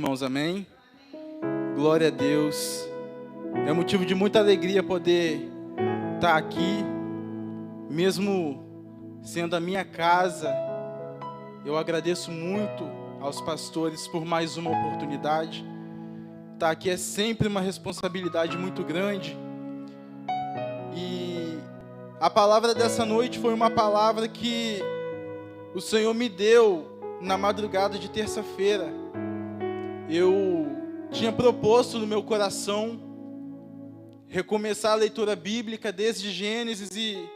Irmãos, amém? Glória a Deus. É motivo de muita alegria poder estar aqui, mesmo sendo a minha casa. Eu agradeço muito aos pastores por mais uma oportunidade. Estar aqui é sempre uma responsabilidade muito grande. E a palavra dessa noite foi uma palavra que o Senhor me deu na madrugada de terça-feira. Eu tinha proposto no meu coração recomeçar a leitura bíblica desde Gênesis, e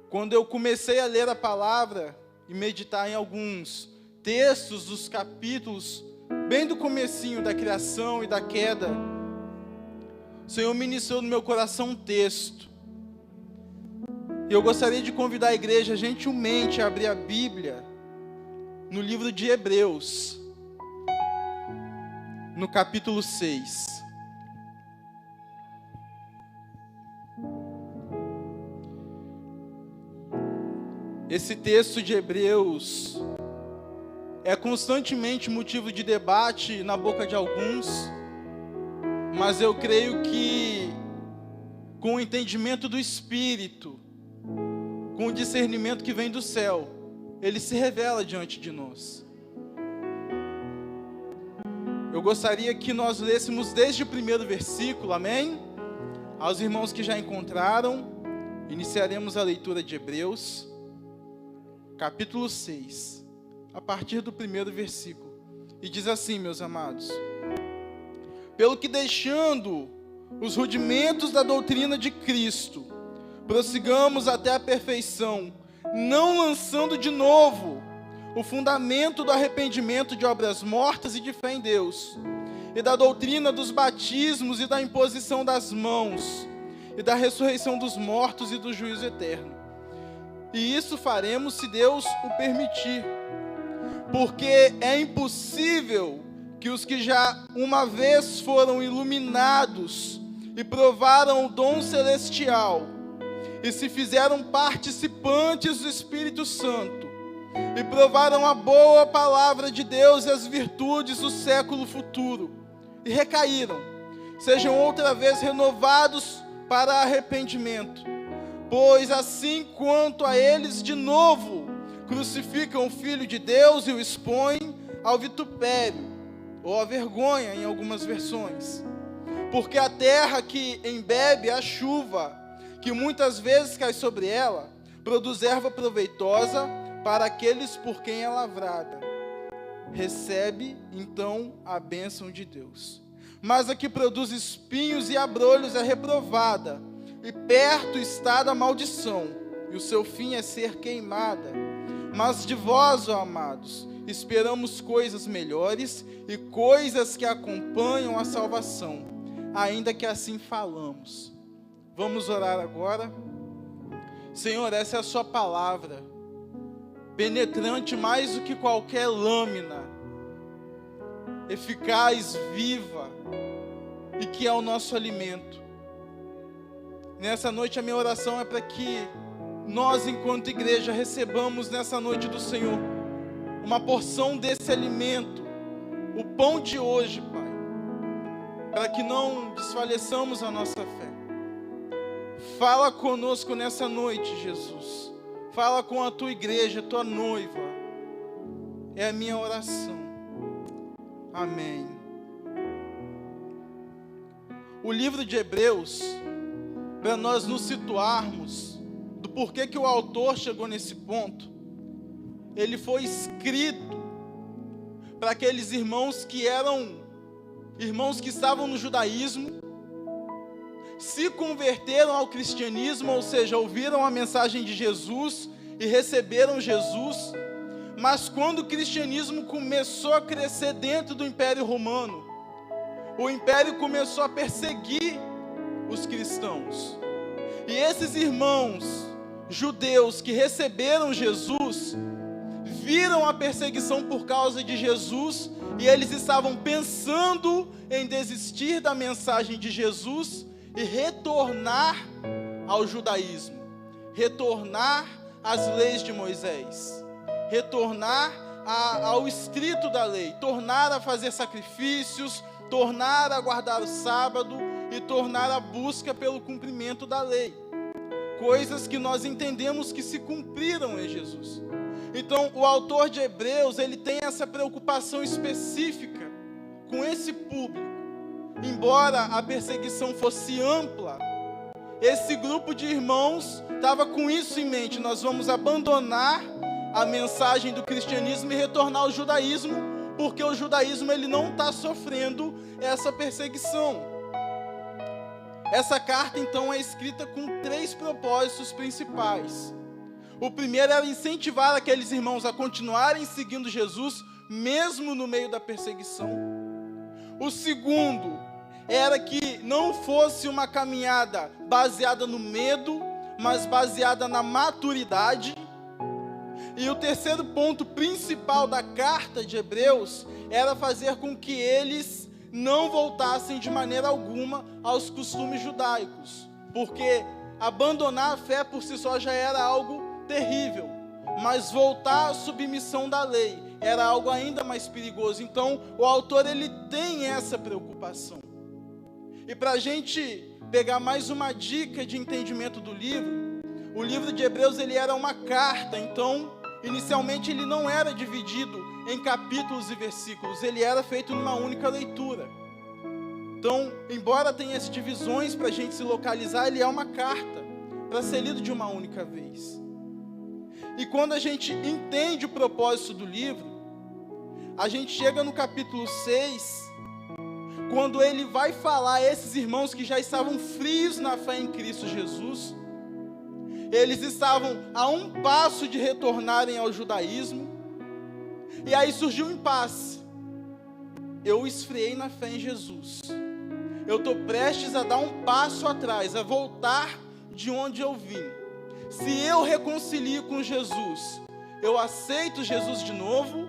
quando eu comecei a ler a palavra e meditar em alguns textos dos capítulos, bem do comecinho da criação e da queda, o Senhor ministrou no meu coração um texto. E eu gostaria de convidar a igreja gentilmente a abrir a Bíblia no livro de Hebreus, no capítulo 6. Esse texto de Hebreus é constantemente motivo de debate na boca de alguns, mas eu creio que com o entendimento do Espírito, com o discernimento que vem do céu, ele se revela diante de nós. Eu gostaria que nós lêssemos desde o primeiro versículo, amém? Aos irmãos que já encontraram, iniciaremos a leitura de Hebreus, capítulo 6, a partir do primeiro versículo. E diz assim, meus amados: pelo que, deixando os rudimentos da doutrina de Cristo, prossigamos até a perfeição, não lançando de novo o fundamento do arrependimento de obras mortas e de fé em Deus, e da doutrina dos batismos e da imposição das mãos, e da ressurreição dos mortos e do juízo eterno. E isso faremos se Deus o permitir, porque é impossível que os que já uma vez foram iluminados e provaram o dom celestial, e se fizeram participantes do Espírito Santo, e provaram a boa palavra de Deus e as virtudes do século futuro, e recaíram, sejam outra vez renovados para arrependimento. Pois assim quanto a eles de novo crucificam o Filho de Deus e o expõem ao vitupério, ou à vergonha em algumas versões. Porque a terra que embebe a chuva, que muitas vezes cai sobre ela, produz erva proveitosa para aqueles por quem é lavrada. Recebe, então, a bênção de Deus. Mas a que produz espinhos e abrolhos é reprovada, e perto está da maldição, e o seu fim é ser queimada. Mas de vós, ó amados, esperamos coisas melhores, e coisas que acompanham a salvação, ainda que assim falamos. Vamos orar agora. Senhor, essa é a sua palavra, penetrante mais do que qualquer lâmina, eficaz, viva, e que é o nosso alimento. Nessa noite a minha oração é para que nós, enquanto igreja, recebamos nessa noite do Senhor uma porção desse alimento, o pão de hoje, Pai, para que não desfaleçamos a nossa fé. Fala conosco nessa noite, Jesus. Fala com a tua igreja, a tua noiva. É a minha oração. Amém. O livro de Hebreus, para nós nos situarmos do porquê que o autor chegou nesse ponto, ele foi escrito para aqueles irmãos que eram irmãos que estavam no judaísmo, se converteram ao cristianismo, ou seja, ouviram a mensagem de Jesus e receberam Jesus, mas quando o cristianismo começou a crescer dentro do Império Romano, o Império começou a perseguir os cristãos. E esses irmãos judeus que receberam Jesus, viram a perseguição por causa de Jesus, e eles estavam pensando em desistir da mensagem de Jesus e retornar ao judaísmo, retornar às leis de Moisés, retornar ao escrito da lei, tornar a fazer sacrifícios, tornar a guardar o sábado e tornar a busca pelo cumprimento da lei. Coisas que nós entendemos que se cumpriram em Jesus. Então, o autor de Hebreus, ele tem essa preocupação específica com esse público. Embora a perseguição fosse ampla, esse grupo de irmãos estava com isso em mente: nós vamos abandonar a mensagem do cristianismo e retornar ao judaísmo, porque o judaísmo ele não está sofrendo essa perseguição. Essa carta então é escrita com 3 propósitos principais. O primeiro era incentivar aqueles irmãos a continuarem seguindo Jesus, mesmo no meio da perseguição. O segundo era que não fosse uma caminhada baseada no medo, mas baseada na maturidade. E o terceiro ponto principal da carta de Hebreus era fazer com que eles não voltassem de maneira alguma aos costumes judaicos, porque abandonar a fé por si só já era algo terrível, mas voltar à submissão da lei era algo ainda mais perigoso. Então o autor ele tem essa preocupação. E para a gente pegar mais uma dica de entendimento do livro, o livro de Hebreus ele era uma carta. Então inicialmente ele não era dividido em capítulos e versículos, ele era feito numa única leitura. Então, embora tenha essas divisões para a gente se localizar, ele é uma carta para ser lido de uma única vez. E quando a gente entende o propósito do livro, a gente chega no capítulo 6, quando ele vai falar a esses irmãos que já estavam frios na fé em Cristo Jesus. Eles estavam a um passo de retornarem ao judaísmo, e aí surgiu um impasse. Eu esfriei na fé em Jesus, eu estou prestes a dar um passo atrás, a voltar de onde eu vim. Se eu reconcilio com Jesus, eu aceito Jesus de novo?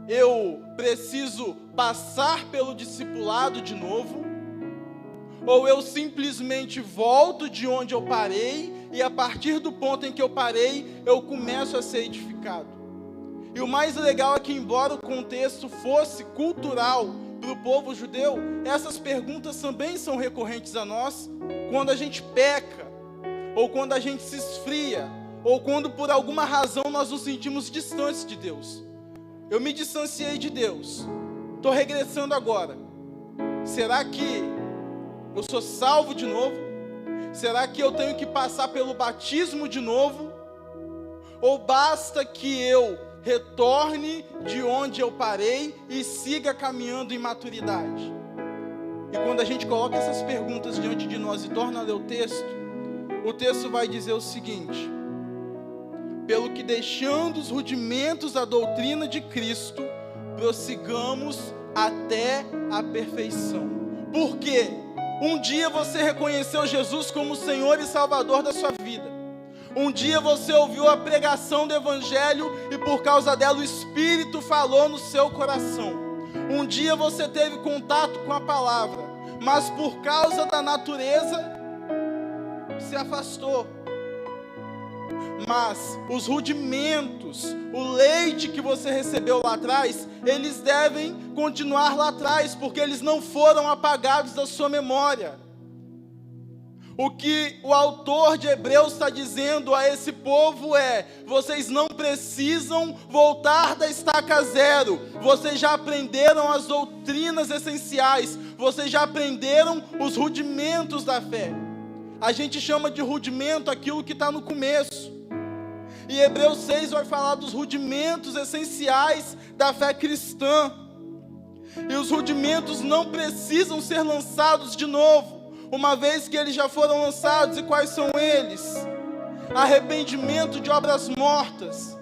Eu preciso passar pelo discipulado de novo? Ou eu simplesmente volto de onde eu parei, e a partir do ponto em que eu parei, eu começo a ser edificado? E o mais legal é que, embora o contexto fosse cultural para o povo judeu, essas perguntas também são recorrentes a nós quando a gente peca, ou quando a gente se esfria, ou quando por alguma razão nós nos sentimos distantes de Deus. Eu me distanciei de Deus, estou regressando agora. Será que eu sou salvo de novo? Será que eu tenho que passar pelo batismo de novo? Ou basta que eu retorne de onde eu parei e siga caminhando em maturidade? E quando a gente coloca essas perguntas diante de nós e torna a ler o texto vai dizer o seguinte: pelo que, deixando os rudimentos da doutrina de Cristo, prossigamos até a perfeição. Por quê? Um dia você reconheceu Jesus como Senhor e Salvador da sua vida. Um dia você ouviu a pregação do Evangelho e por causa dela o Espírito falou no seu coração. Um dia você teve contato com a palavra, mas por causa da natureza se afastou. Mas os rudimentos, o leite que você recebeu lá atrás, eles devem continuar lá atrás, porque eles não foram apagados da sua memória. O que o autor de Hebreus está dizendo a esse povo é: vocês não precisam voltar da estaca zero, vocês já aprenderam as doutrinas essenciais, vocês já aprenderam os rudimentos da fé. A gente chama de rudimento aquilo que está no começo. E Hebreus 6 vai falar dos rudimentos essenciais da fé cristã. E os rudimentos não precisam ser lançados de novo, uma vez que eles já foram lançados. E quais são eles? Arrependimento de obras mortas.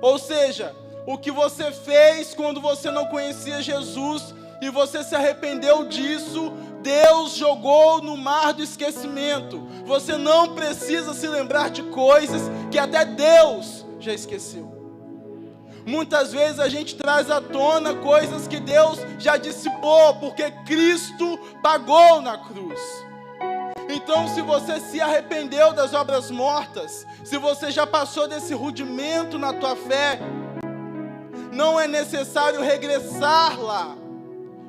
Ou seja, o que você fez quando você não conhecia Jesus e você se arrependeu disso, Deus jogou no mar do esquecimento. Você não precisa se lembrar de coisas que até Deus já esqueceu. Muitas vezes a gente traz à tona coisas que Deus já dissipou, porque Cristo pagou na cruz. Então, se você se arrependeu das obras mortas, se você já passou desse rudimento na tua fé, Não é necessário regressar lá,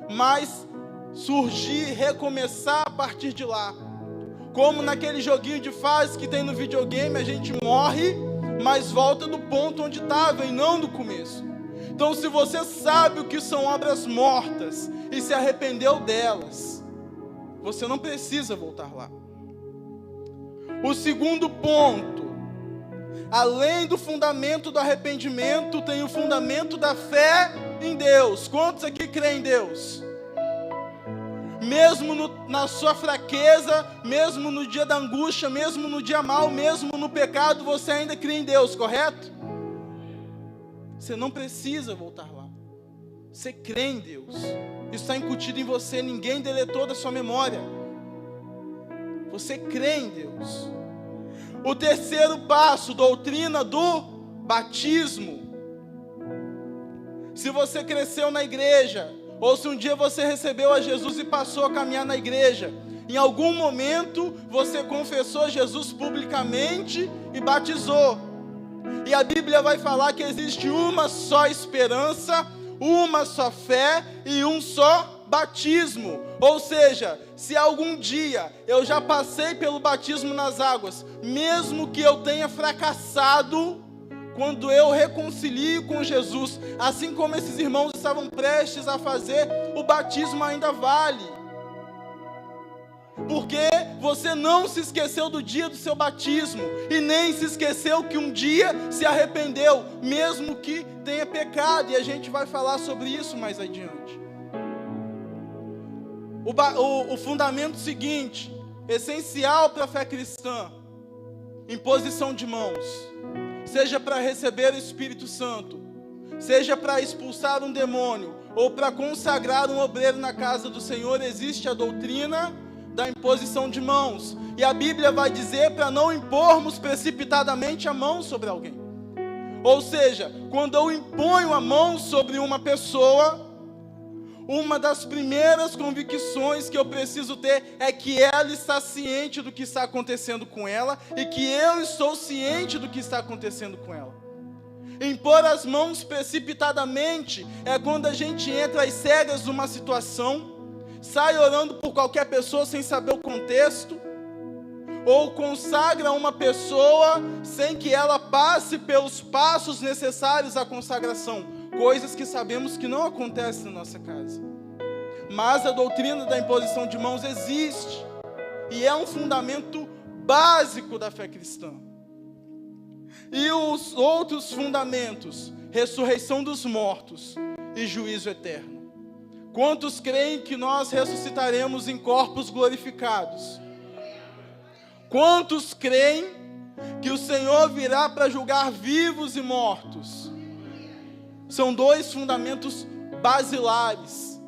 mas surgir, recomeçar a partir de lá. Como naquele joguinho de fase que tem no videogame, a gente morre, mas volta do ponto onde estava e não do começo. Então, se você sabe o que são obras mortas e se arrependeu delas, você não precisa voltar lá. O segundo ponto, além do fundamento do arrependimento, tem o fundamento da fé em Deus. Quantos aqui creem em Deus? Mesmo na sua fraqueza, mesmo no dia da angústia, mesmo no dia mau, mesmo no pecado, você ainda crê em Deus, correto? Você não precisa voltar lá. Você crê em Deus. Isso está incutido em você, ninguém deletou da sua memória. Você crê em Deus. O terceiro passo, doutrina do batismo. Se você cresceu na igreja, ou se um dia você recebeu a Jesus e passou a caminhar na igreja, em algum momento você confessou Jesus publicamente e batizou. E a Bíblia vai falar que existe uma só esperança, uma só fé e um só batismo. Ou seja, se algum dia eu já passei pelo batismo nas águas, mesmo que eu tenha fracassado, quando eu reconcilio com Jesus, assim como esses irmãos estavam prestes a fazer, o batismo ainda vale. Porque você não se esqueceu do dia do seu batismo, e nem se esqueceu que um dia se arrependeu, mesmo que tenha pecado, e a gente vai falar sobre isso mais adiante. O fundamento seguinte, essencial para a fé cristã, imposição de mãos. Seja para receber o Espírito Santo, seja para expulsar um demônio, ou para consagrar um obreiro na casa do Senhor, existe a doutrina da imposição de mãos. E a Bíblia vai dizer para não impormos precipitadamente a mão sobre alguém. Ou seja, quando eu imponho a mão sobre uma pessoa, uma das primeiras convicções que eu preciso ter é que ela está ciente do que está acontecendo com ela e que eu estou ciente do que está acontecendo com ela. Impor as mãos precipitadamente é quando a gente entra às cegas numa situação, sai orando por qualquer pessoa sem saber o contexto, ou consagra uma pessoa sem que ela passe pelos passos necessários à consagração. Coisas que sabemos que não acontecem na nossa casa. Mas a doutrina da imposição de mãos existe. E é um fundamento básico da fé cristã. E os outros fundamentos, ressurreição dos mortos e juízo eterno. Quantos creem que nós ressuscitaremos em corpos glorificados? Quantos creem que o Senhor virá para julgar vivos e mortos? São dois fundamentos basilares.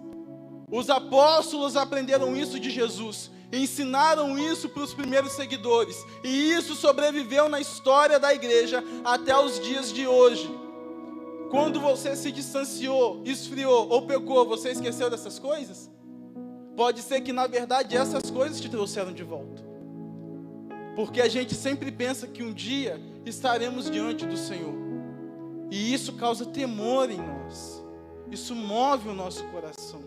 Os apóstolos aprenderam isso de Jesus, ensinaram isso para os primeiros seguidores, e isso sobreviveu na história da igreja até os dias de hoje. Quando você se distanciou, esfriou ou pecou, você esqueceu dessas coisas? Pode ser que na verdade essas coisas te trouxeram de volta, porque a gente sempre pensa que um dia estaremos diante do Senhor. E isso causa temor em nós. Isso move o nosso coração.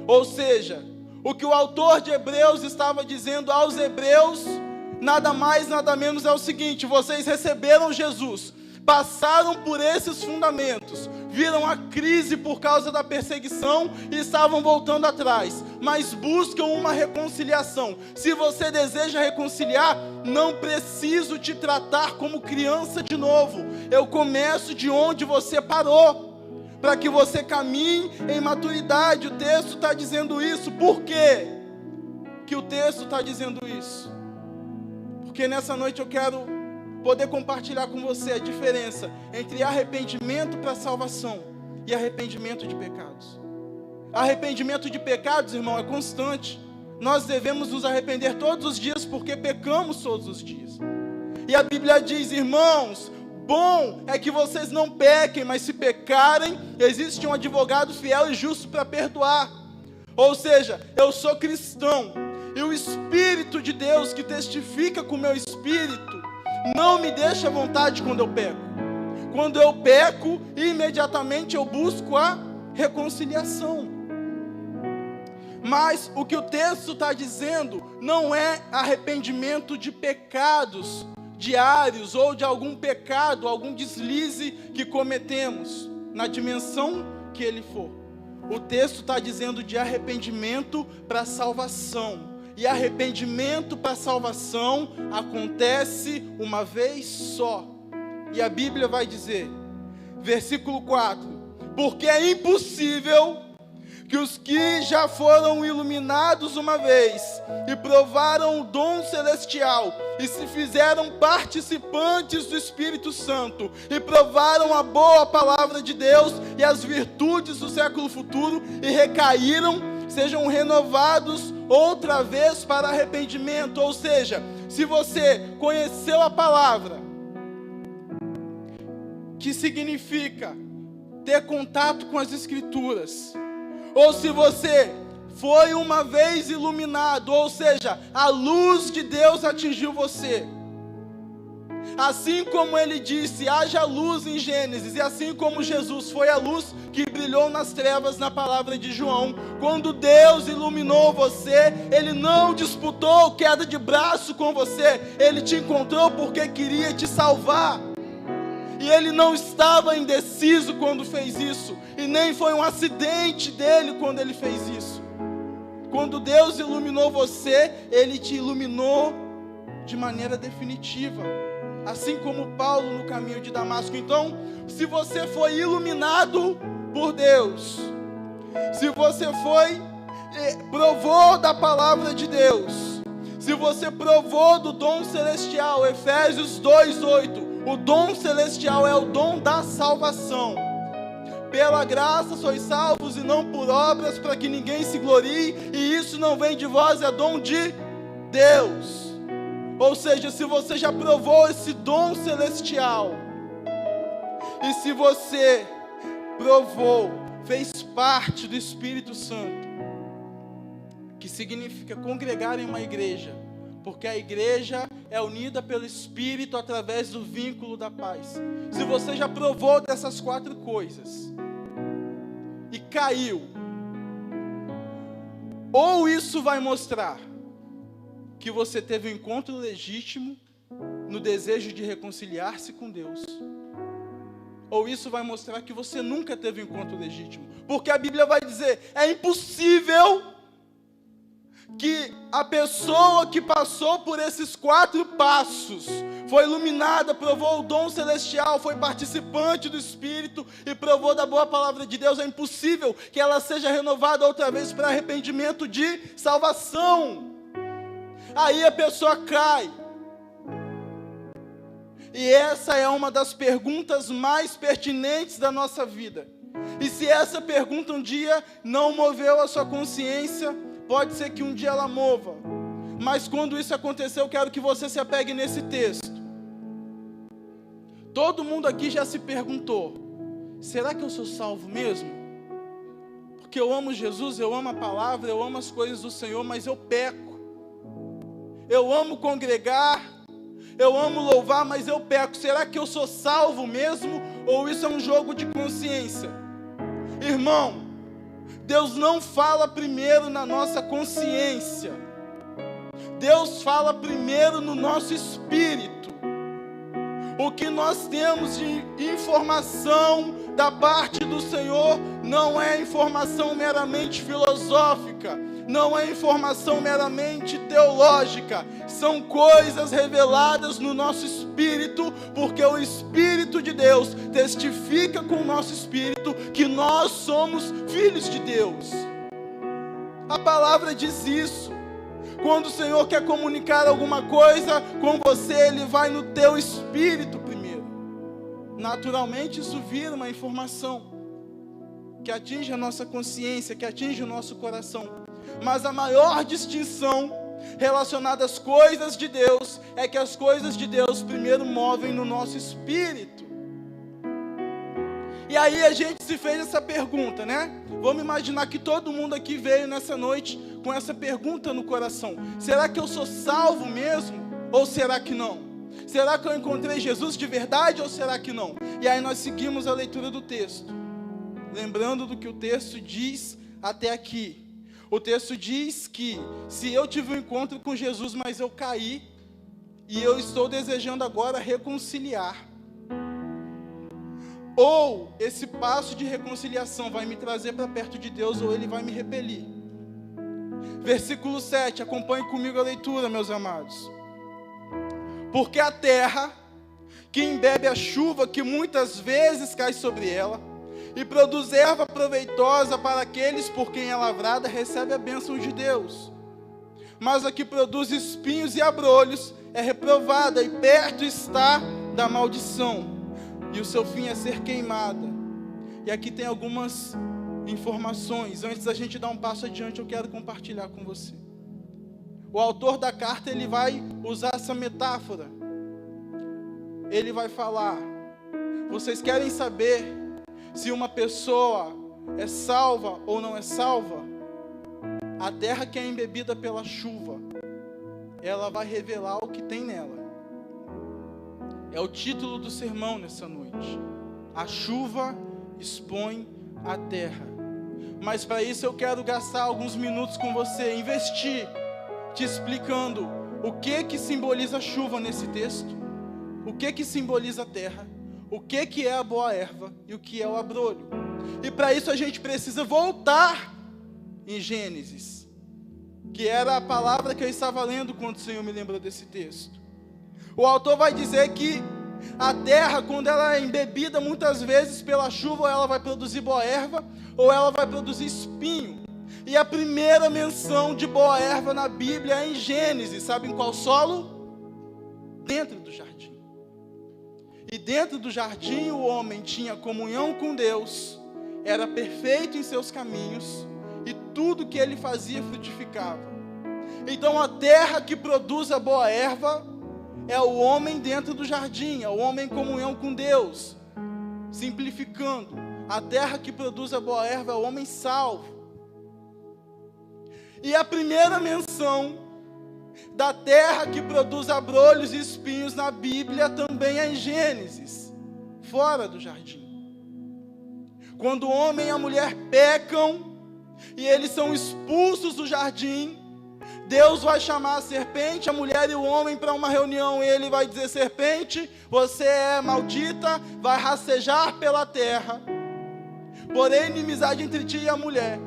Ou seja, o que o autor de Hebreus estava dizendo aos hebreus, nada mais, nada menos é o seguinte: vocês receberam Jesus, passaram por esses fundamentos, viram a crise por causa da perseguição e estavam voltando atrás, mas buscam uma reconciliação. Se você deseja reconciliar, não preciso te tratar como criança de novo. Eu começo de onde você parou, para que você caminhe em maturidade. O texto está dizendo isso. Por quê que o texto está dizendo isso? Porque nessa noite eu quero poder compartilhar com você a diferença entre arrependimento para salvação e arrependimento de pecados. Arrependimento de pecados, irmão, é constante. Nós devemos nos arrepender todos os dias porque pecamos todos os dias. E a Bíblia diz: irmãos, bom é que vocês não pequem, mas se pecarem, existe um advogado fiel e justo para perdoar. Ou seja, eu sou cristão e o Espírito de Deus que testifica com o meu espírito não me deixa à vontade quando eu peco. Quando eu peco, imediatamente eu busco a reconciliação. Mas o que o texto está dizendo não é arrependimento de pecados diários ou de algum pecado, algum deslize que cometemos, na dimensão que ele for. O texto está dizendo de arrependimento para salvação. E arrependimento para salvação acontece uma vez só. E a Bíblia vai dizer, versículo 4: porque é impossível que os que já foram iluminados uma vez e provaram o dom celestial e se fizeram participantes do Espírito Santo e provaram a boa palavra de Deus e as virtudes do século futuro e recaíram, sejam renovados outra vez para arrependimento. Ou seja, se você conheceu a palavra, que significa ter contato com as Escrituras, ou se você foi uma vez iluminado, ou seja, a luz de Deus atingiu você, assim como ele disse, haja luz em Gênesis, e assim como Jesus foi a luz que brilhou nas trevas na palavra de João, quando Deus iluminou você, ele não disputou queda de braço com você, ele te encontrou porque queria te salvar. E ele não estava indeciso quando fez isso, e nem foi um acidente dele quando ele fez isso. Quando Deus iluminou você, ele te iluminou de maneira definitiva, assim como Paulo no caminho de Damasco. Então, se você foi iluminado por Deus, se você provou da palavra de Deus, se você provou do dom celestial, Efésios 2:8, o dom celestial é o dom da salvação. Pela graça sois salvos e não por obras, para que ninguém se glorie, e isso não vem de vós, é dom de Deus. Ou seja, se você já provou esse dom celestial, e se você provou, fez parte do Espírito Santo, que significa congregar em uma igreja, porque a igreja é unida pelo Espírito através do vínculo da paz. Se você já provou dessas 4 coisas e caiu, ou isso vai mostrar que você teve um encontro legítimo no desejo de reconciliar-se com Deus, ou isso vai mostrar que você nunca teve um encontro legítimo, porque a Bíblia vai dizer, é impossível que a pessoa que passou por esses 4 passos, foi iluminada, provou o dom celestial, foi participante do Espírito e provou da boa palavra de Deus, é impossível que ela seja renovada outra vez para arrependimento de salvação. Aí a pessoa cai. E essa é uma das perguntas mais pertinentes da nossa vida. E se essa pergunta um dia não moveu a sua consciência, pode ser que um dia ela mova. Mas quando isso acontecer, eu quero que você se apegue nesse texto. Todo mundo aqui já se perguntou, será que eu sou salvo mesmo? Porque eu amo Jesus, eu amo a palavra, eu amo as coisas do Senhor, mas eu peco. Eu amo congregar, eu amo louvar, mas eu peco. Será que eu sou salvo mesmo? Ou isso é um jogo de consciência? Irmão, Deus não fala primeiro na nossa consciência. Deus fala primeiro no nosso espírito. O que nós temos de informação da parte do Senhor não é informação meramente filosófica, não é informação meramente teológica, são coisas reveladas no nosso espírito, porque o Espírito de Deus testifica com o nosso espírito que nós somos filhos de Deus. A palavra diz isso. Quando o Senhor quer comunicar alguma coisa com você, Ele vai no teu espírito primeiro. Naturalmente isso vira uma informação que atinge a nossa consciência, que atinge o nosso coração. Mas a maior distinção relacionada às coisas de Deus é que as coisas de Deus primeiro movem no nosso espírito. E aí a gente se fez essa pergunta, né? Vamos imaginar que todo mundo aqui veio nessa noite com essa pergunta no coração. Será que eu sou salvo mesmo? Ou será que não? Será que eu encontrei Jesus de verdade ou será que não? E aí nós seguimos a leitura do texto, lembrando do que o texto diz até aqui. O texto diz que se eu tive um encontro com Jesus, mas eu caí, e eu estou desejando agora reconciliar, ou esse passo de reconciliação vai me trazer para perto de Deus, ou ele vai me repelir. Versículo 7, acompanhe comigo a leitura, meus amados. Porque a terra, que embebe a chuva que muitas vezes cai sobre ela, e produz erva proveitosa para aqueles por quem é lavrada, recebe a bênção de Deus. Mas a que produz espinhos e abrolhos é reprovada, e perto está da maldição, e o seu fim é ser queimada. E aqui tem algumas informações. Antes da gente dar um passo adiante, eu quero compartilhar com você. O autor da carta, ele vai usar essa metáfora. Ele vai falar: vocês querem saber se uma pessoa é salva ou não é salva? A terra que é embebida pela chuva, ela vai revelar o que tem nela. É o título do sermão nessa noite. A chuva expõe a terra. Mas para isso eu quero gastar alguns minutos com você, investir, te explicando o que simboliza a chuva nesse texto, o que simboliza a terra, o que é a boa erva e o que é o abrolho. E para isso a gente precisa voltar em Gênesis, que era a palavra que eu estava lendo quando o Senhor me lembrou desse texto. O autor vai dizer que a terra, quando ela é embebida muitas vezes pela chuva, ou ela vai produzir boa erva, ou ela vai produzir espinho. E a primeira menção de boa erva na Bíblia é em Gênesis. Sabe em qual solo? Dentro do jardim. E dentro do jardim o homem tinha comunhão com Deus, era perfeito em seus caminhos, e tudo que ele fazia frutificava. Então a terra que produz a boa erva é o homem dentro do jardim, é o homem em comunhão com Deus. Simplificando, a terra que produz a boa erva é o homem salvo. E a primeira menção da terra que produz abrolhos e espinhos na Bíblia também é em Gênesis, fora do jardim. Quando o homem e a mulher pecam e eles são expulsos do jardim, Deus vai chamar a serpente, a mulher e o homem para uma reunião, e ele vai dizer: serpente, você é maldita, vai rastejar pela terra, porém inimizade entre ti e a mulher,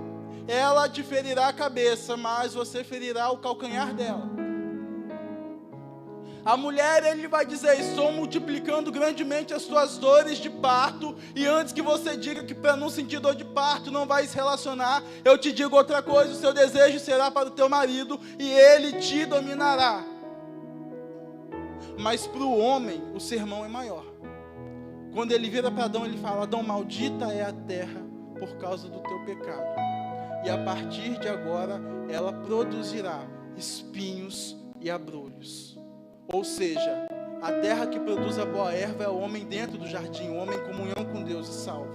ela te ferirá a cabeça, mas você ferirá o calcanhar dela. A mulher, ele vai dizer: estou multiplicando grandemente as tuas dores de parto, e antes que você diga que para não sentir dor de parto não vai se relacionar, eu te digo outra coisa: o seu desejo será para o teu marido, e ele te dominará. Mas para o homem, o sermão é maior. Quando ele vira para Adão, ele fala: Adão, maldita é a terra por causa do teu pecado, e a partir de agora ela produzirá espinhos e abrolhos. Ou seja, a terra que produz a boa erva é o homem dentro do jardim, o homem em comunhão com Deus e salvo.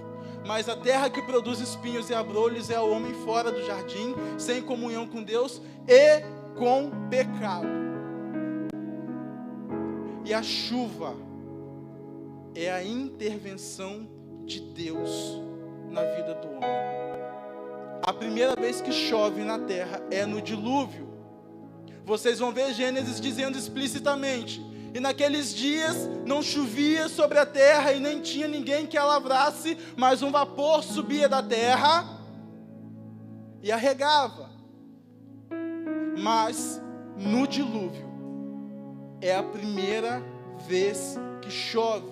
Mas a terra que produz espinhos e abrolhos é o homem fora do jardim, sem comunhão com Deus e com pecado. E a chuva é a intervenção de Deus na vida do homem. A primeira vez que chove na terra é no dilúvio. Vocês vão ver Gênesis dizendo explicitamente: e naqueles dias não chovia sobre a terra e nem tinha ninguém que a lavrasse, mas um vapor subia da terra e a regava. Mas no dilúvio é a primeira vez que chove.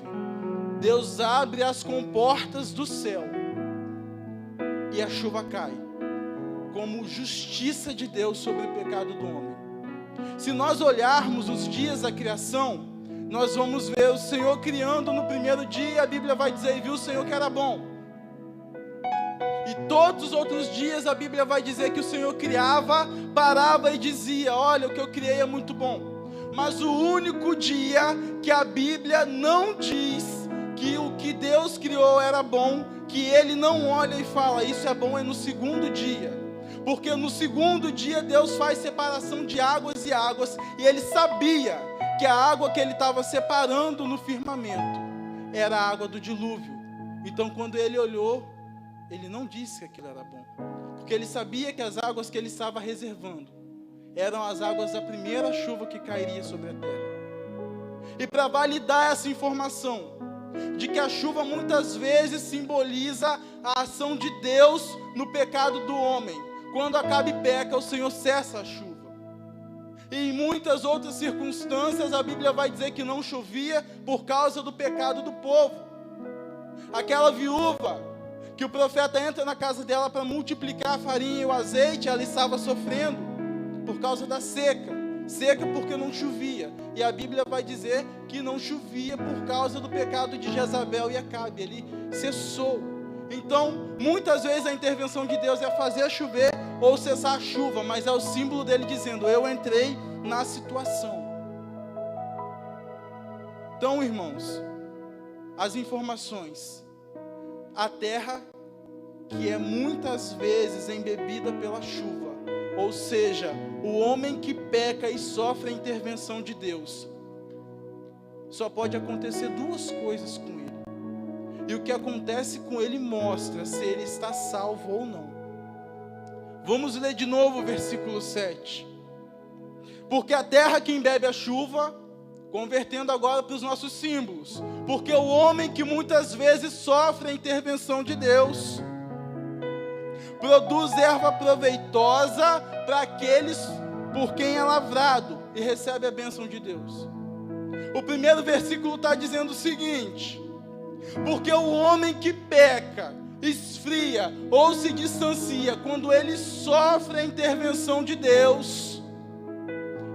Deus abre as comportas do céu e a chuva cai, como justiça de Deus sobre o pecado do homem. Se nós olharmos os dias da criação, nós vamos ver o Senhor criando no primeiro dia, a Bíblia vai dizer: e viu o Senhor que era bom. E todos os outros dias a Bíblia vai dizer que o Senhor criava, parava e dizia: olha, o que eu criei é muito bom. Mas o único dia que a Bíblia não diz que o que Deus criou era bom, que Ele não olha e fala: isso é bom, é no segundo dia. Porque no segundo dia Deus faz separação de águas e águas, e Ele sabia que a água que ele estava separando no firmamento era a água do dilúvio. Então, quando ele olhou, ele não disse que aquilo era bom, porque ele sabia que as águas que ele estava reservando eram as águas da primeira chuva que cairia sobre a terra. E para validar essa informação, de que a chuva muitas vezes simboliza a ação de Deus no pecado do homem. Quando Acabe peca, o Senhor cessa a chuva. E em muitas outras circunstâncias, a Bíblia vai dizer que não chovia por causa do pecado do povo. Aquela viúva, que o profeta entra na casa dela para multiplicar a farinha e o azeite, ela estava sofrendo por causa da seca. Seca porque não chovia. E a Bíblia vai dizer que não chovia por causa do pecado de Jezabel e Acabe. Ele cessou. Então, muitas vezes a intervenção de Deus é fazer chover ou cessar a chuva, mas é o símbolo dele dizendo: eu entrei na situação. Então, irmãos, as informações. A terra que é muitas vezes embebida pela chuva, ou seja, o homem que peca e sofre a intervenção de Deus, só pode acontecer duas coisas com ele. E o que acontece com ele mostra se ele está salvo ou não. Vamos ler de novo o versículo 7. Porque a terra que embebe a chuva, convertendo agora para os nossos símbolos, porque o homem que muitas vezes sofre a intervenção de Deus, produz erva proveitosa para aqueles por quem é lavrado e recebe a bênção de Deus. O primeiro versículo está dizendo o seguinte: porque o homem que peca, esfria ou se distancia, quando ele sofre a intervenção de Deus,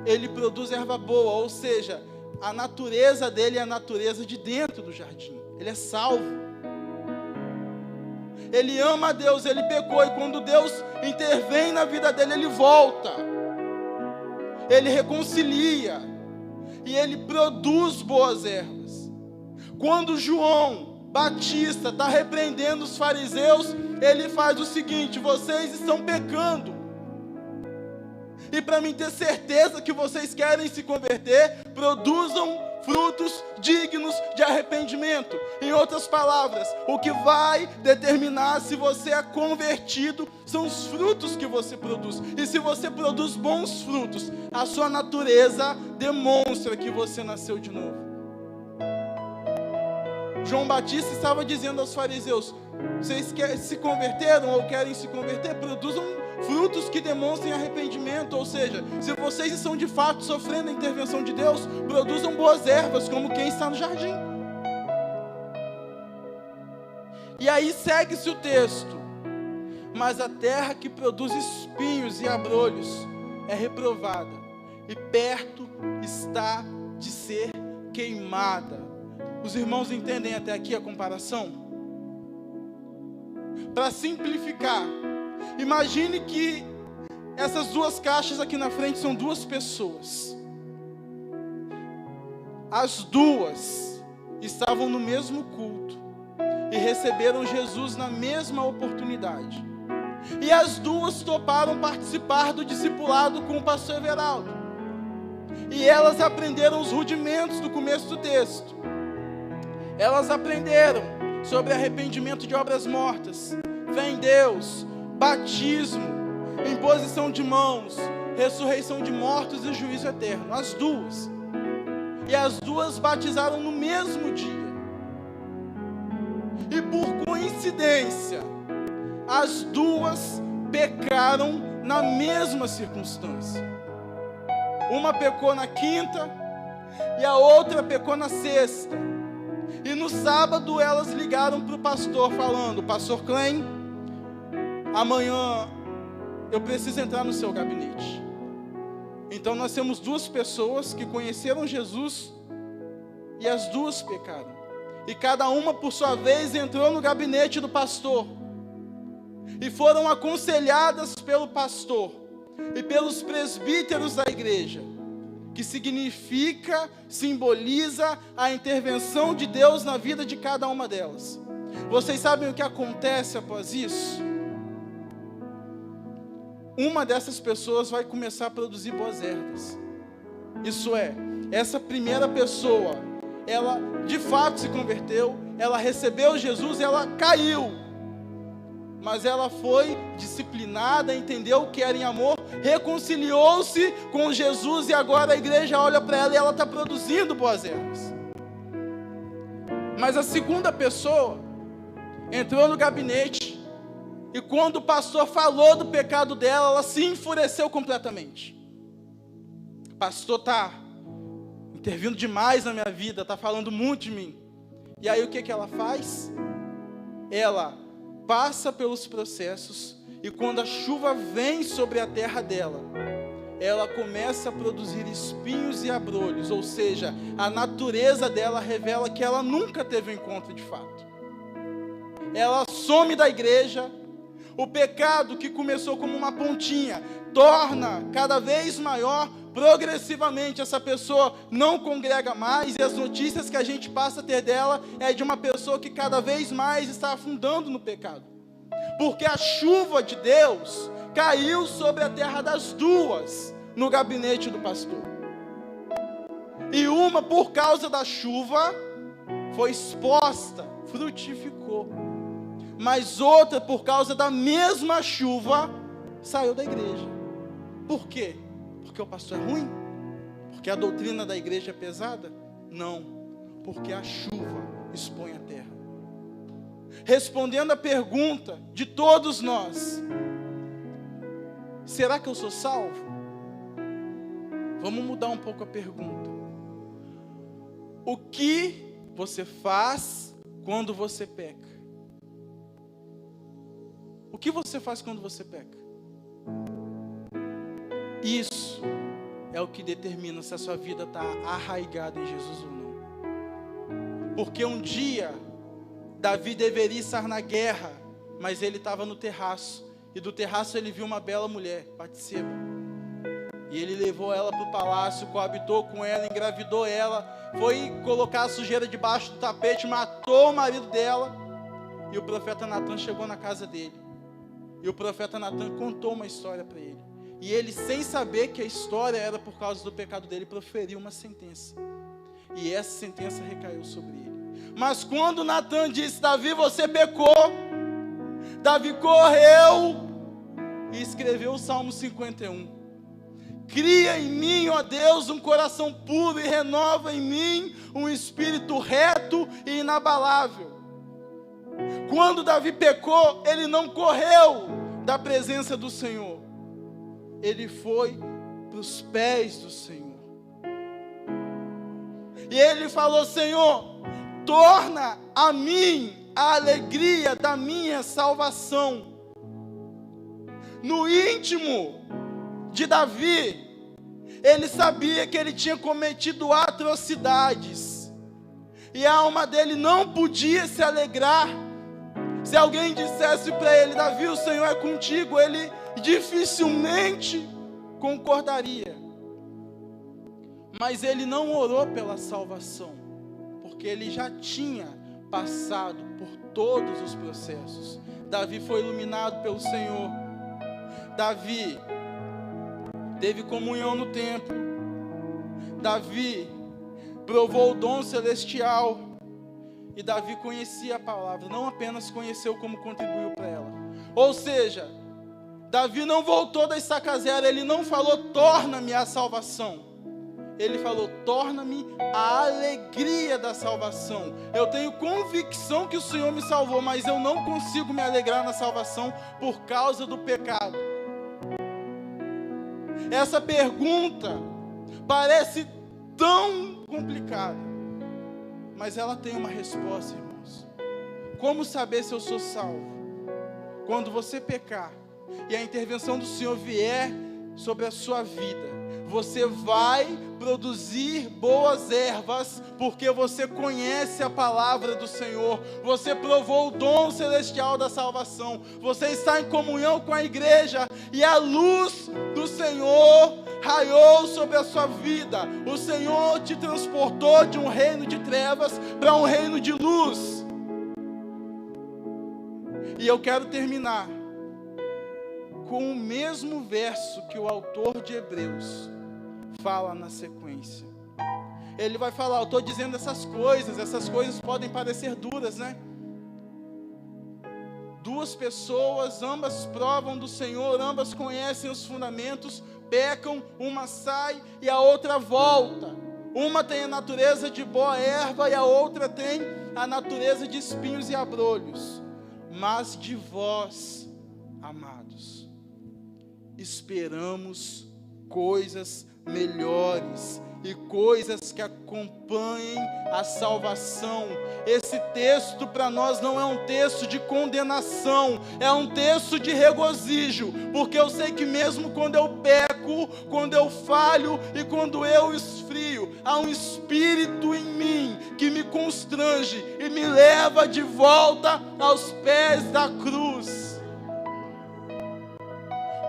ele produz erva boa, ou seja, a natureza dele é a natureza de dentro do jardim. Ele é salvo. Ele ama a Deus, ele pecou, e quando Deus intervém na vida dele, ele volta. Ele reconcilia. E ele produz boas ervas. Quando João Batista está repreendendo os fariseus, ele faz o seguinte: vocês estão pecando. E para mim ter certeza que vocês querem se converter, produzam frutos dignos de arrependimento. Em outras palavras, o que vai determinar se você é convertido são os frutos que você produz. E se você produz bons frutos, a sua natureza demonstra que você nasceu de novo. João Batista estava dizendo aos fariseus: vocês se converteram ou querem se converter? Produzam frutos que demonstrem arrependimento. Ou seja, se vocês estão de fato sofrendo a intervenção de Deus, produzam boas ervas, como quem está no jardim. E aí segue-se o texto: mas a terra que produz espinhos e abrolhos é reprovada, e perto está de ser queimada. Os irmãos entendem até aqui a comparação? Para simplificar, imagine que essas duas caixas aqui na frente são duas pessoas. As duas estavam no mesmo culto e receberam Jesus na mesma oportunidade. E as duas toparam participar do discipulado com o pastor Everaldo. E elas aprenderam os rudimentos do começo do texto. Elas aprenderam sobre arrependimento de obras mortas, fé em Deus, batismo, imposição de mãos, ressurreição de mortos e juízo eterno. As duas. E as duas batizaram no mesmo dia. E por coincidência, as duas pecaram na mesma circunstância. Uma pecou na quinta e a outra pecou na sexta. E no sábado elas ligaram para o pastor falando: pastor Klein, amanhã eu preciso entrar no seu gabinete. Então nós temos duas pessoas que conheceram Jesus e as duas pecaram. E cada uma por sua vez entrou no gabinete do pastor. E foram aconselhadas pelo pastor e pelos presbíteros da igreja, que significa, simboliza a intervenção de Deus na vida de cada uma delas. Vocês sabem o que acontece após isso? Uma dessas pessoas vai começar a produzir boas ervas. Isso é, essa primeira pessoa, ela de fato se converteu, ela recebeu Jesus, ela caiu, mas ela foi disciplinada, entendeu o que era em amor, reconciliou-se com Jesus, e agora a igreja olha para ela e ela está produzindo boas ervas. Mas a segunda pessoa entrou no gabinete, e quando o pastor falou do pecado dela, ela se enfureceu completamente. O pastor está intervindo demais na minha vida, está falando muito de mim. E aí o que ela faz? Ela passa pelos processos, e quando a chuva vem sobre a terra dela, ela começa a produzir espinhos e abrolhos, ou seja, a natureza dela revela que ela nunca teve um encontro de fato. Ela some da igreja, o pecado que começou como uma pontinha, torna cada vez maior, progressivamente essa pessoa não congrega mais, e as notícias que a gente passa a ter dela é de uma pessoa que cada vez mais está afundando no pecado, porque a chuva de Deus caiu sobre a terra das duas, no gabinete do pastor, e uma por causa da chuva foi exposta, frutificou, mas outra por causa da mesma chuva saiu da igreja. Por quê? Porque o pastor é ruim? Porque a doutrina da igreja é pesada? Não, porque a chuva expõe a terra. Respondendo a pergunta de todos nós, será que eu sou salvo? Vamos mudar um pouco a pergunta. O que você faz quando você peca? O que você faz quando você peca? Isso é o que determina se a sua vida está arraigada em Jesus ou não. Porque um dia, Davi deveria estar na guerra, mas ele estava no terraço, e do terraço ele viu uma bela mulher, Batseba, e ele levou ela para o palácio, coabitou com ela, engravidou ela, foi colocar a sujeira debaixo do tapete, matou o marido dela, e o profeta Natan chegou na casa dele, e o profeta Natan contou uma história para ele, e ele, sem saber que a história era por causa do pecado dele, proferiu uma sentença, e essa sentença recaiu sobre ele. Mas quando Natan disse: Davi, você pecou, Davi correu e escreveu o Salmo 51. Cria em mim, ó Deus, um coração puro, e renova em mim um espírito reto e inabalável. Quando Davi pecou, ele não correu da presença do Senhor, ele foi para os pés do Senhor, e ele falou: Senhor, torna a mim a alegria da minha salvação. No íntimo de Davi, ele sabia que ele tinha cometido atrocidades, e a alma dele não podia se alegrar. Se alguém dissesse para ele: Davi, o Senhor é contigo, ele dificilmente concordaria. Mas ele não orou pela salvação, porque ele já tinha passado por todos os processos. Davi foi iluminado pelo Senhor. Davi teve comunhão no templo. Davi provou o dom celestial. E Davi conhecia a palavra, não apenas conheceu, como contribuiu para ela. Ou seja, Davi não voltou da estaca zero, ele não falou: torna-me a salvação. Ele falou: torna-me a alegria da salvação. Eu tenho convicção que o Senhor me salvou, mas eu não consigo me alegrar na salvação por causa do pecado. Essa pergunta parece tão complicada, mas ela tem uma resposta, irmãos. Como saber se eu sou salvo? Quando você pecar e a intervenção do Senhor vier sobre a sua vida, você vai produzir boas ervas, porque você conhece a palavra do Senhor, você provou o dom celestial da salvação, você está em comunhão com a igreja, e a luz do Senhor raiou sobre a sua vida. O Senhor te transportou de um reino de trevas para um reino de luz. E eu quero terminar com o mesmo verso que o autor de Hebreus fala na sequência. ele vai falar: eu estou dizendo essas coisas podem parecer duras, né? Duas pessoas, ambas provam do Senhor, ambas conhecem os fundamentos, pecam, uma sai e a outra volta. Uma tem a natureza de boa erva e a outra tem a natureza de espinhos e abrolhos. Mas de vós, amados, esperamos coisas melhores e coisas que acompanhem a salvação. Esse texto para nós não é um texto de condenação, é um texto de regozijo, porque eu sei que mesmo quando eu peco, quando eu falho e quando eu esfrio, há um espírito em mim que me constrange e me leva de volta aos pés da cruz.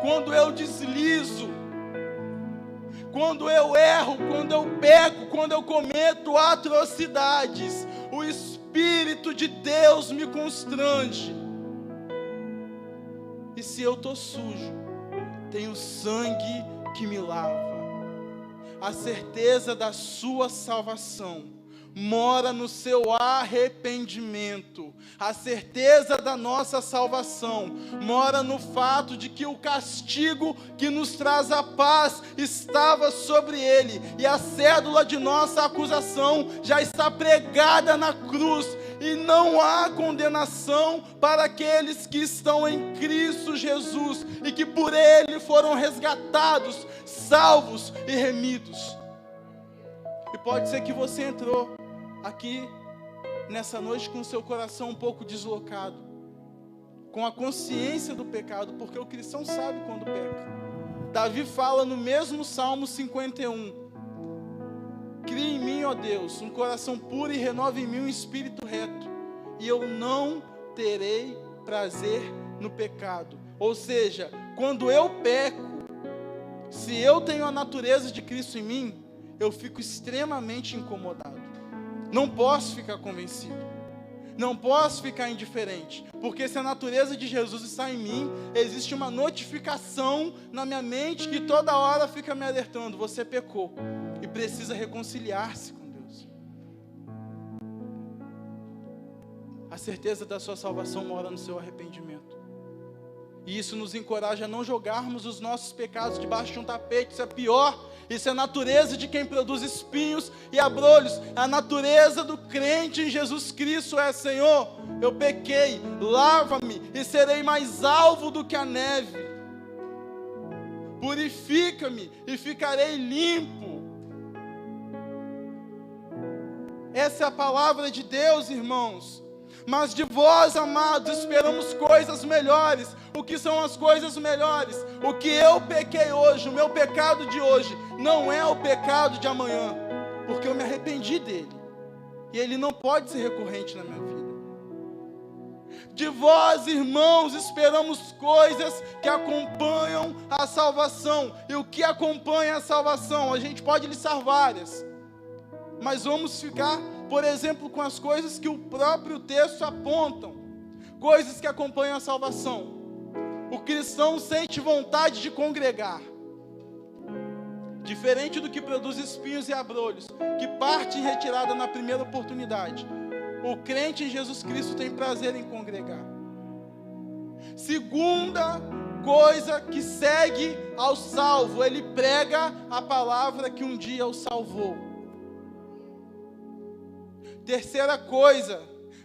Quando eu deslizo, quando eu erro, quando eu peco, quando eu cometo atrocidades, o Espírito de Deus me constrange. E se eu estou sujo, tem o sangue que me lava. A certeza da sua salvação mora no seu arrependimento. A certeza da nossa salvação mora no fato de que o castigo que nos traz a paz estava sobre ele, e a cédula de nossa acusação já está pregada na cruz, e não há condenação para aqueles que estão em Cristo Jesus, e que por ele foram resgatados, salvos e remidos. E pode ser que você entrou aqui nessa noite com o seu coração um pouco deslocado, com a consciência do pecado, porque o cristão sabe quando peca. Davi fala no mesmo Salmo 51: cria em mim, ó Deus, um coração puro e renova em mim um espírito reto, e eu não terei prazer no pecado. Ou seja, quando eu peco, se eu tenho a natureza de Cristo em mim, eu fico extremamente incomodado. Não posso ficar convencido, não posso ficar indiferente, porque se a natureza de Jesus está em mim, existe uma notificação na minha mente que toda hora fica me alertando: você pecou e precisa reconciliar-se com Deus. A certeza da sua salvação mora no seu arrependimento, e isso nos encoraja a não jogarmos os nossos pecados debaixo de um tapete. Isso é pior. Isso é a natureza de quem produz espinhos e abrolhos. A natureza do crente em Jesus Cristo é: Senhor, eu pequei, lava-me e serei mais alvo do que a neve. Purifica-me e ficarei limpo. Essa é a palavra de Deus, irmãos. Mas de vós, amados, esperamos coisas melhores. O que são as coisas melhores? O que eu pequei hoje, o meu pecado de hoje, não é o pecado de amanhã, porque eu me arrependi dele, e ele não pode ser recorrente na minha vida. De vós, irmãos, esperamos coisas que acompanham a salvação. E o que acompanha a salvação? A gente pode listar várias, mas vamos ficar, por exemplo, com as coisas que o próprio texto apontam. Coisas que acompanham a salvação. O cristão sente vontade de congregar, diferente do que produz espinhos e abrolhos, que parte em retirada na primeira oportunidade. O crente em Jesus Cristo tem prazer em congregar. Segunda coisa que segue ao salvo: ele prega a palavra que um dia o salvou. Terceira coisa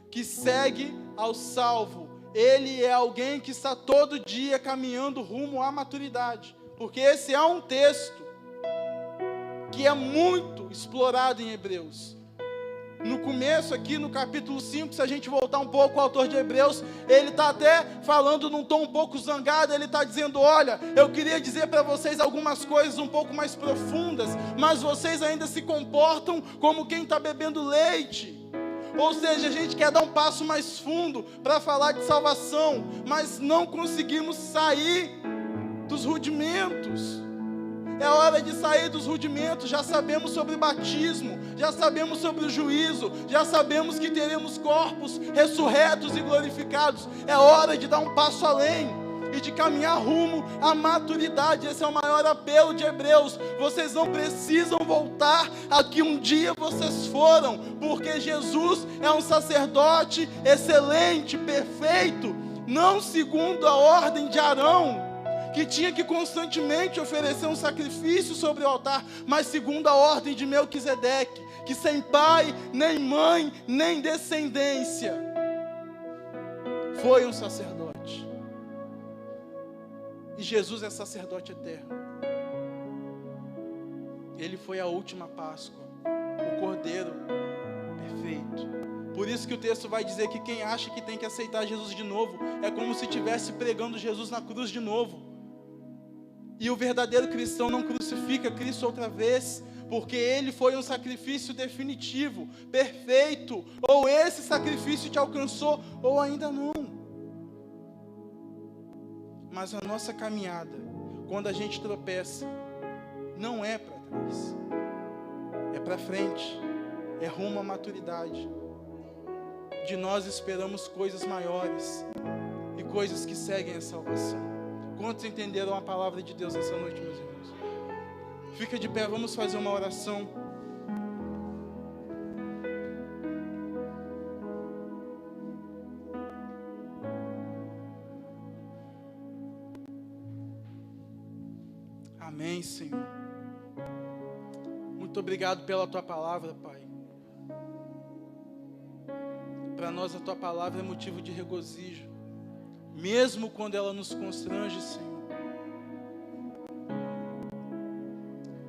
que segue ao salvo: ele é alguém que está todo dia caminhando rumo à maturidade. Porque esse é um texto que é muito explorado em Hebreus. No começo aqui, no capítulo 5, se a gente voltar um pouco, o autor de Hebreus, ele está até falando num tom um pouco zangado. Ele está dizendo: olha, eu queria dizer para vocês algumas coisas um pouco mais profundas, mas vocês ainda se comportam como quem está bebendo leite. Ou seja, a gente quer dar um passo mais fundo para falar de salvação, mas não conseguimos sair dos rudimentos. É hora de sair dos rudimentos. Já sabemos sobre batismo, já sabemos sobre o juízo, já sabemos que teremos corpos ressurretos e glorificados. É hora de dar um passo além. e de caminhar rumo à maturidade. Esse é o maior apelo de Hebreus. Vocês não precisam voltar a que um dia vocês foram, porque Jesus é um sacerdote excelente, perfeito, não segundo a ordem de Arão, que tinha que constantemente oferecer um sacrifício sobre o altar, mas segundo a ordem de Melquisedeque, que sem pai, nem mãe, nem descendência, foi um sacerdote. E Jesus é sacerdote eterno. Ele foi a última Páscoa, o Cordeiro perfeito. Por isso que o texto vai dizer que quem acha que tem que aceitar Jesus de novo, é como se estivesse pregando Jesus na cruz de novo. E o verdadeiro cristão não crucifica Cristo outra vez, porque Ele foi um sacrifício definitivo, perfeito. Ou esse sacrifício te alcançou, ou ainda não. Mas a nossa caminhada, quando a gente tropeça, não é para trás, é para frente, é rumo à maturidade. De nós esperamos coisas maiores e coisas que seguem a salvação. Quantos entenderam a palavra de Deus essa noite, meus irmãos? Fica de pé, vamos fazer uma oração. Amém, Senhor. Muito obrigado pela Tua palavra, Pai. Para nós a Tua palavra é motivo de regozijo, mesmo quando ela nos constrange, Senhor.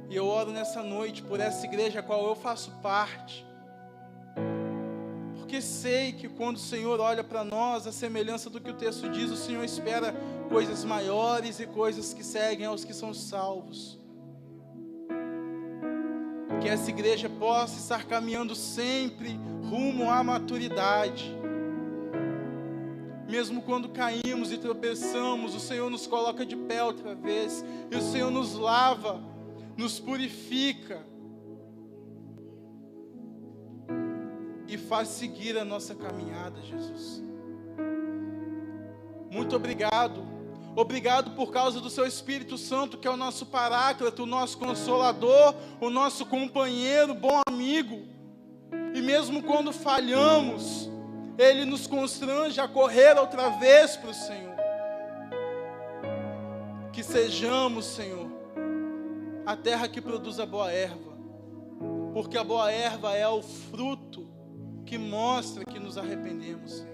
E eu oro nessa noite por essa igreja a qual eu faço parte, porque sei que quando o Senhor olha para nós, a semelhança do que o texto diz, o Senhor espera coisas maiores e coisas que seguem aos que são salvos. Que essa igreja possa estar caminhando sempre rumo à maturidade. Mesmo quando caímos e tropeçamos, o Senhor nos coloca de pé outra vez. E o Senhor nos lava, nos purifica. E faz seguir a nossa caminhada, Jesus. Muito obrigado. Obrigado por causa do Seu Espírito Santo, que é o nosso Paráclito, o nosso Consolador, o nosso companheiro, bom amigo. E mesmo quando falhamos, Ele nos constrange a correr outra vez para o Senhor. Que sejamos, Senhor, a terra que produz a boa erva, porque a boa erva é o fruto que mostra que nos arrependemos, Senhor.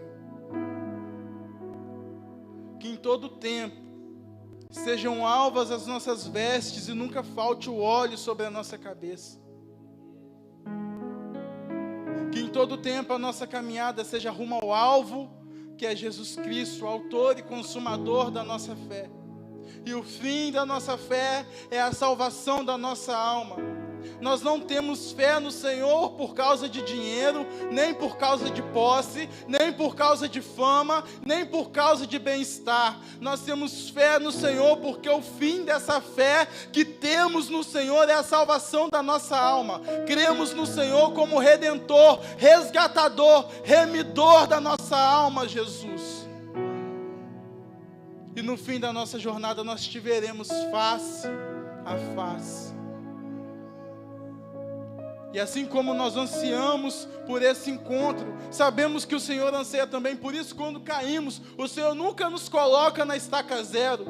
Que em todo tempo sejam alvas as nossas vestes e nunca falte o óleo sobre a nossa cabeça. Que em todo tempo a nossa caminhada seja rumo ao alvo, que é Jesus Cristo, o autor e consumador da nossa fé. E o fim da nossa fé é a salvação da nossa alma. Nós não temos fé no Senhor por causa de dinheiro, nem por causa de posse, nem por causa de fama, nem por causa de bem-estar. Nós temos fé no Senhor porque o fim dessa fé que temos no Senhor é a salvação da nossa alma. Cremos no Senhor como Redentor, resgatador, remidor da nossa alma, Jesus. E no fim da nossa jornada nós te veremos face a face. E assim como nós ansiamos por esse encontro, sabemos que o Senhor anseia também. Por isso, quando caímos, o Senhor nunca nos coloca na estaca zero,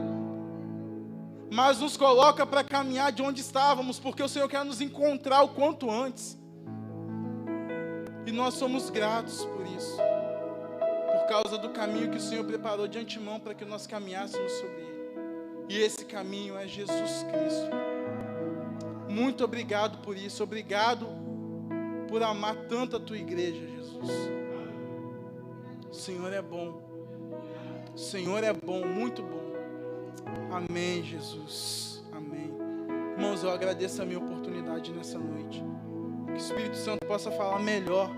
mas nos coloca para caminhar de onde estávamos, porque o Senhor quer nos encontrar o quanto antes. E nós somos gratos por isso, por causa do caminho que o Senhor preparou de antemão para que nós caminhássemos sobre ele. E esse caminho é Jesus Cristo. Muito obrigado por isso, obrigado por amar tanto a Tua igreja, Jesus. O Senhor é bom, o Senhor é bom, muito bom. Amém, Jesus, amém. Irmãos, eu agradeço a minha oportunidade nessa noite. Que o Espírito Santo possa falar melhor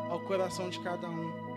ao coração de cada um.